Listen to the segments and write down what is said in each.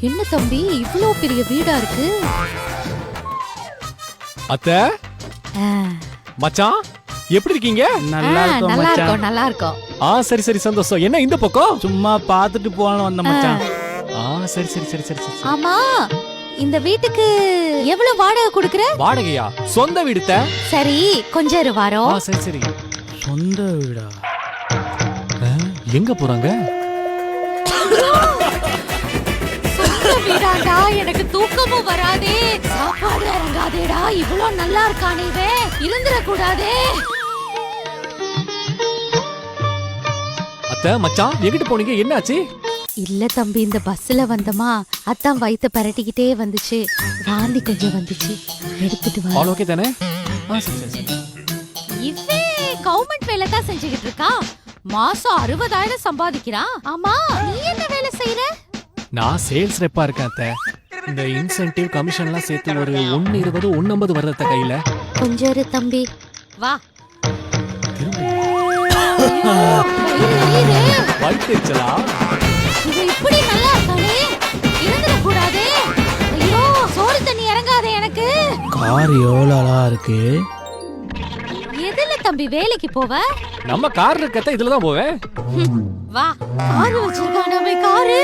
என்ன தம்பி இவ்ளோ பெரிய வீடா இருக்கு? அத்தை மச்சான் எப்படி இருக்கீங்க? நல்லா இருக்கும் நல்லா மச்சான். இருக்கும் நல்லா இருக்கும். சரி சரி சந்தோஷம். என்ன இந்த பக்கம்? சும்மா பாத்துட்டு போகலாம் வந்த மச்சான். சரி சரி சரி சரி சரி. ஆமா இந்த வீட்டுக்கு எவ்வளவு வாடகை குடுக்குற? வாடகையா? சொந்த வீடுத்த? சரி கொஞ்சம் இரு வாரோம். சரி சரி. சொந்த வீடா? எங்க போறாங்க? சொந்த வீடாடா, எனக்கு தூக்கமும் வராதே, சாப்பாடு இறங்காதேடா, இவ்ளோ நல்லா இருக்கானே இவன், இருந்துட கூடாதே. அத்தை மச்சான் எங்கிட்டு போனீங்க? என்னாச்சு? இல்ல தம்பி, இந்த பஸ்ல வந்தமா அத்தான் வயித்த பரட்டிக்கிட்டே வந்துச்சு, வாந்தி கொஞ்சம் வந்துச்சு, எடுத்துட்டு வா. ஆல் ஓகே தானே? சரி சரி சரி. இவன் கவர்மெண்ட் வேலை தான் செஞ்சுக்கிட்டு இருக்கா, மாசம் 60,000 சம்பாதிக்கிறான். ஆமா நீ என்ன வேலை செய்யற? நான் சேல்ஸ் ரெப்பா இருக்கேன் அத்தை. இந்த இன்சென்டிவ் கமிஷன்லாம் சேர்த்து ஒரு 120 150 வருது கையில. கொஞ்சம் இரு தம்பி, வா. வயிற்றுச்சலா? இது இப்படி நல்லா இருக்கானே, இருந்துட கூடாதே. ஐயோ சோறு தண்ணி இறங்காதே எனக்கு. கார் எவ்வளவு அழகா இருக்கு. எதுல தம்பி வேலைக்கு போவ? நம்ம கார் இருக்கத்த இதுல தான் போவேன். வா, கார் வச்சிருக்கானே அவன் காரு.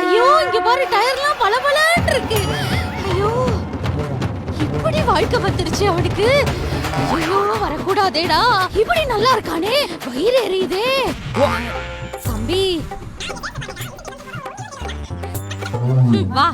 ஐயோ இங்க பாரு, டயர்லாம் பளபளன்னு இருக்கு. ஐயோ இப்படி வாழ்க்கை வந்துருச்சு அவனுக்கு. ஐயோ வரக்கூடாதேடா, இப்படி நல்லா இருக்கானே, வயிறு எரியுதே. தம்பி வா.